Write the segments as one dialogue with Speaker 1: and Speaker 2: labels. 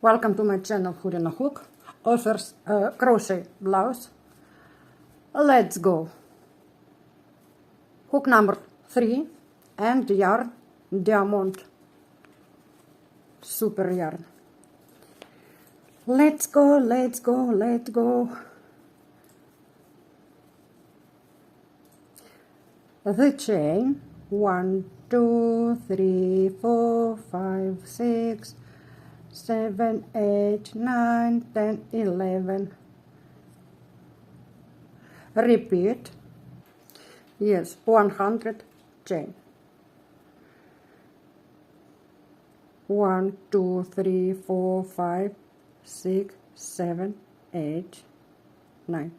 Speaker 1: Welcome to my channel Hurina Hook offers a crochet blouse. Let's go. Hook number 3 and yarn diamond, super yarn. Let's go, let's go, let's go. The chain 1, 2, 3, 4, 5, 6, 7, 8, 9, 10, 11. Repeat. Yes, 100 chain. 1, 2, 3, 4, 5, 6, 7, 8, 9.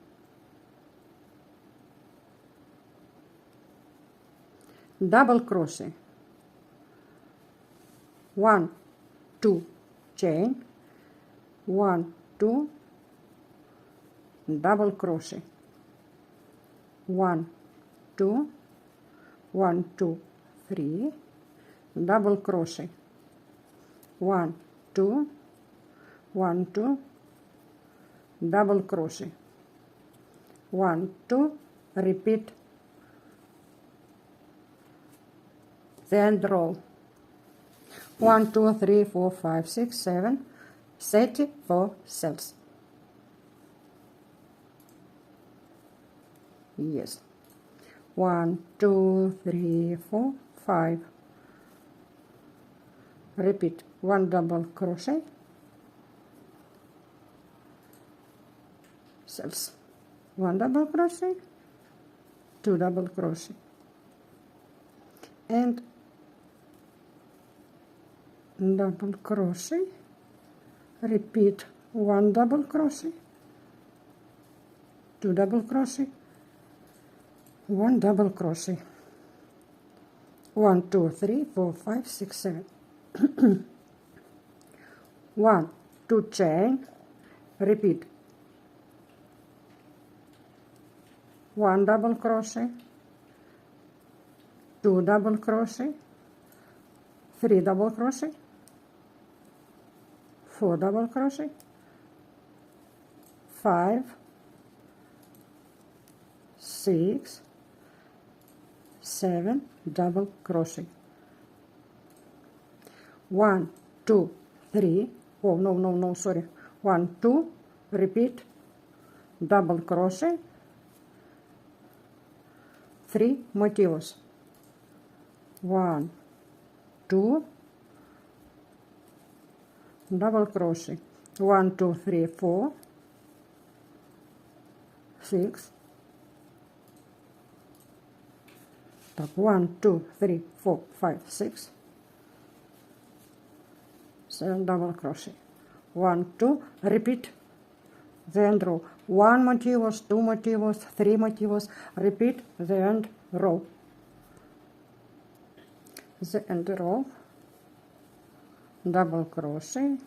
Speaker 1: Double crochet. 1, 2 chain, 1, 2, double crochet, 1, 2, 1, 2, 3, double crochet, 1, 2, 1, 2, double crochet, 1, 2, repeat, then roll. 1, 2, 3, 4, 5, 6, 7, 34 cells. Yes. 1, 2, 3, 4, 5. Repeat. 1 double crochet. Cells. 1 double crochet. 2 double crochet. And double crochet, repeat 1 double crochet, 2 double crochet, 1 double crochet, 1, 2, 3, 4, 5, 6, 7. 1, 2 chain, repeat 1 double crochet, 2 double crochet, 3 double crochet, 4 double crochet, 5, 6, 7 double crochet, 1, 2, 3, oh no, sorry, 1, 2, repeat, double crochet, 3 motifs, 1, 2, double crochet, 1, 2, 3, 4, 6, 1, 2, 3, 4, 5, 6, 7 double crochet, 1, 2, repeat, then row, 1 motifs, 2 motifs, 3 motifs, repeat, the end row, the end row, double crochet,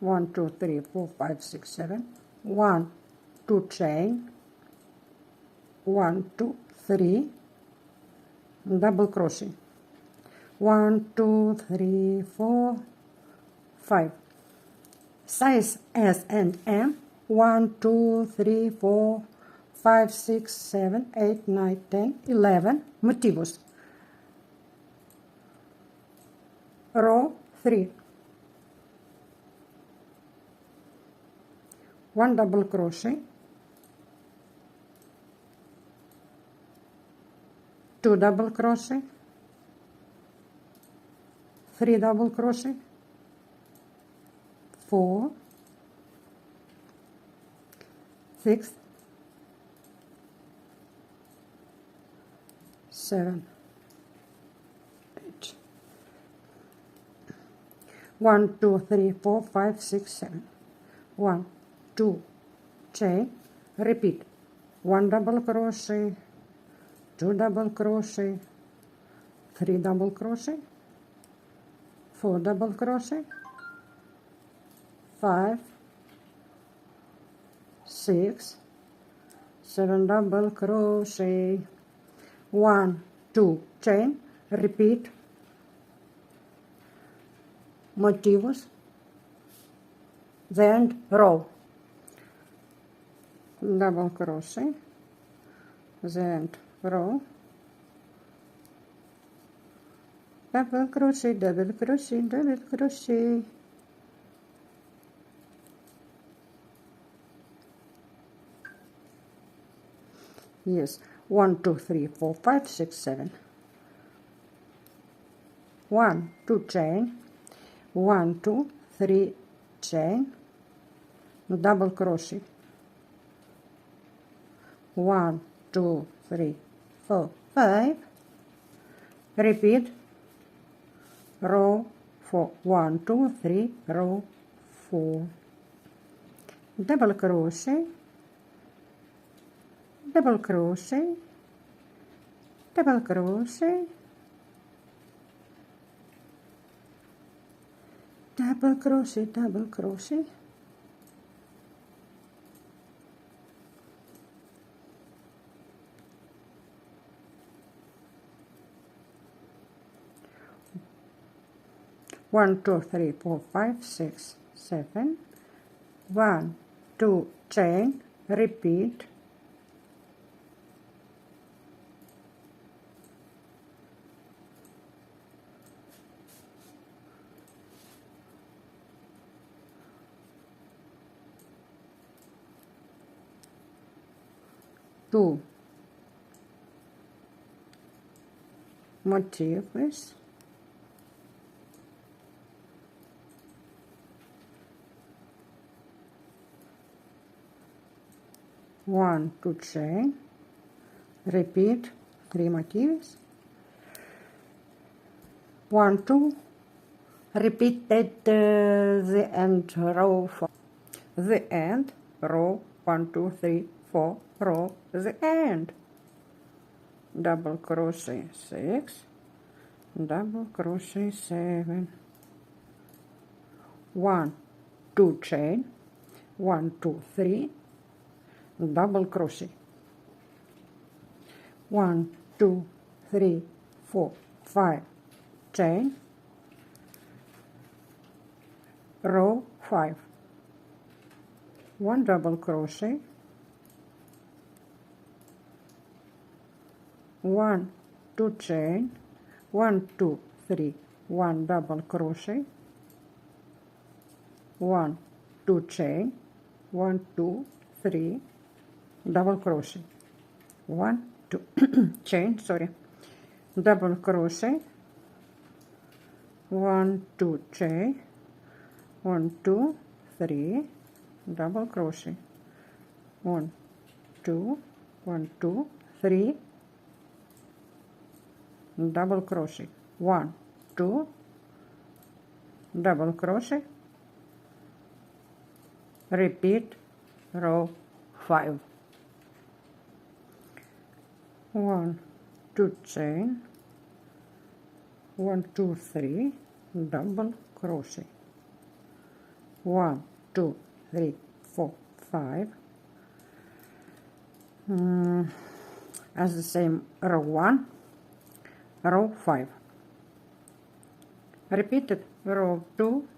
Speaker 1: 1, 2, 3, 4, 5, 6, 7, 1, 2 chain, 1, 2, 3, double crochet, 1, 2, 3, 4, 5, size S and M, 1, 2, 3, 4, 5, 6, 7, 8, 9, 10, 11, motifs, row 3, 1 double crochet, 2 double crochet, 3 double crochet, 4, 6, 7, 8. 1, 2, 3, 4, 5, 6, 7. 1, 2, chain, repeat. 1 double crochet, 2 double crochet, 3 double crochet, 4 double crochet, 5, 6, 7 double crochet, 1, 2 chain, repeat, motifs, the end row, double crochet, the end row, double crochet, double crochet, double crochet, yes, 1 2 3 4 5 6 7, 1 2 chain, 1 2 3 chain, double crochet, 1 2 3 4 5, repeat row 4, 1 2 3 row 4, double crochet, double crochet, double crochet, double crochet, double crochet, one, two, three, four, five, six, 7, 1 2 chain, repeat, two motifs, one, two chain, repeat 3 motifs, 1 2, repeated the end row, the end row, 1 2 3 4 row, the end, double crochet 6, double crochet 7, 1 2 chain, 1 2 3, double crochet, 1 2 3 4 5 chain, row 5, 1 double crochet, 1 2 chain, 1 2 3 1 double crochet, 1 2 chain, 1 2 3 double crochet, 1 2 chain, sorry, double crochet, 1 2 chain, 1 2 3 double crochet, 1 2 1 2 3 double crochet, 1 2 double crochet, repeat row 5, 1 2 chain, 1 2 3 double crochet, 1 2 3 4 5, as the same row 1, row 5, repeated row 2,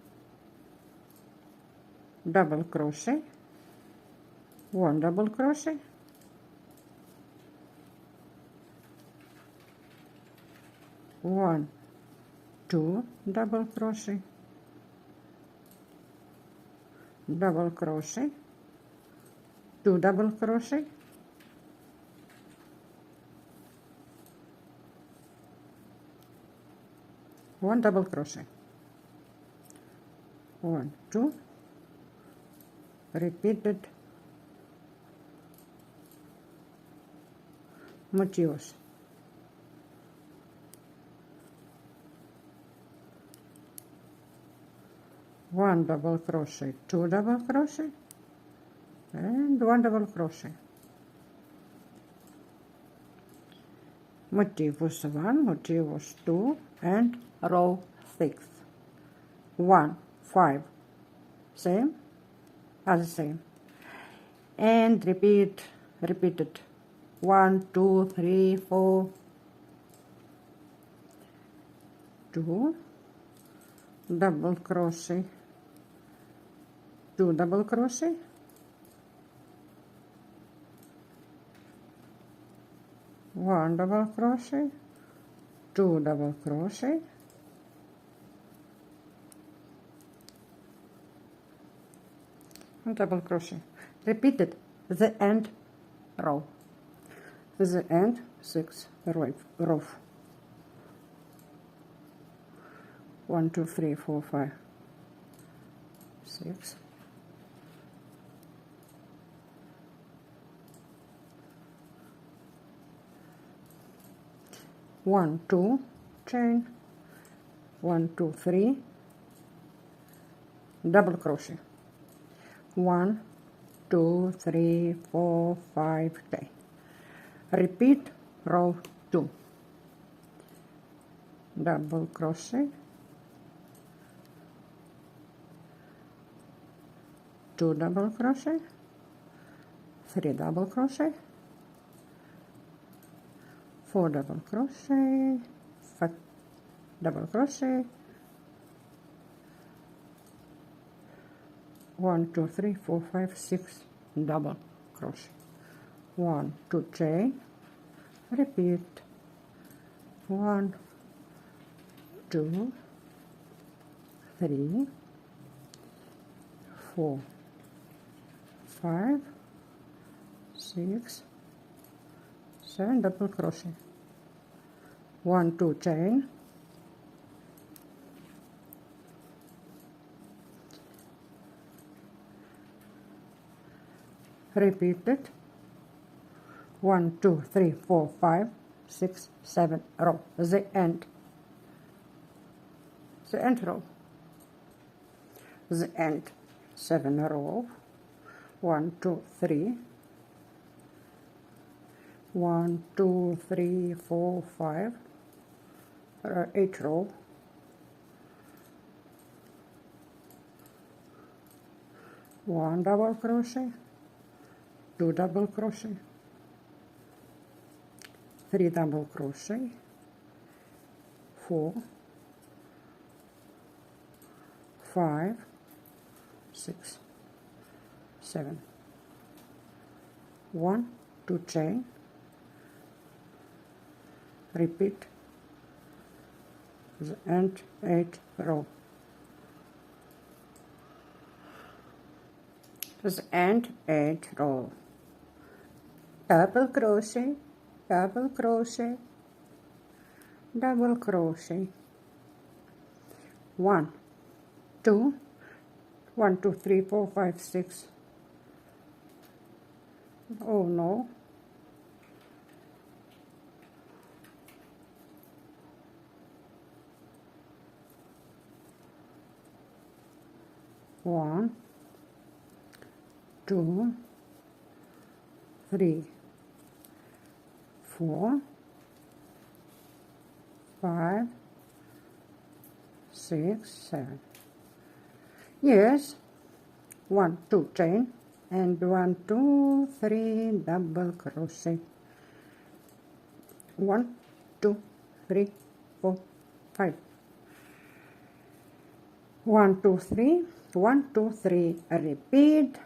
Speaker 1: double crochet, 1 double crochet, 1 2 double crochet, double crochet, 2 double crochet, 1 double crochet, 1 2, repeated motifs, 1 double crochet, 2 double crochet, and 1 double crochet, motifs 1, motifs 2, and row 6, 1 5, same as the same, and repeated 1 2 3 4, 2 double crochet, 2 double crochet, one double crochet, 2 double crochet, and double crochet. Repeat it the end row, the end 6 row. 1 2 3 4 5 6. One, two, chain, 1 2 3, double crochet, 1 2 3 4 5 10. Repeat row 2, double crochet, 2 double crochet, 3 double crochet, 4 double crochet, 5 double crochet, 1 2 3 4 5 6 double crochet, 1 2 chain, repeat, 1 2 3 4 5 6 7 double crochet, 1 2 chain, repeat it, 1 2 3 4 5 6 7 row, the end row, the end 7 row, 1 2 3 1 2 3 4 5 8 row, 1 double crochet, 2 double crochet, 3 double crochet, 4 5 6 7, 1 2 chain, repeat the end 8 row, the end 8 row, double crochet, double crochet, double crochet, 1 2 1 2 3 4 5 6. Oh no, 1 2 3 4 5 6 7. Yes, 1 2 chain and 1 2 3 double crochet, 1 2 3 4 5, 1 2 3 1 2 3, repeat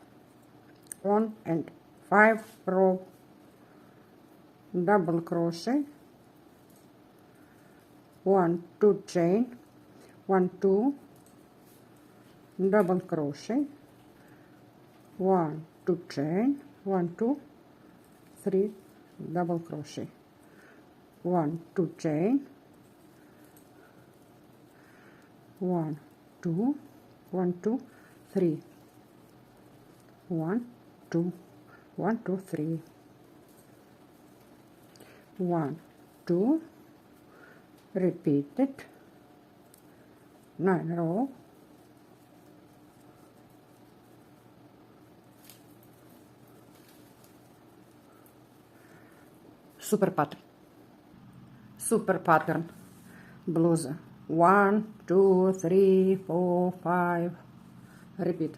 Speaker 1: 1 and 5 row, double crochet, 1 2 chain, 1 2 double crochet, 1 2 chain, 1 2 3 double crochet, 1 2 chain, 1 2 1 2 3, 1 2 1 2 3, 1 2, repeat it, 9 row, super pattern blouse, 1 2 3 4 5, repeat,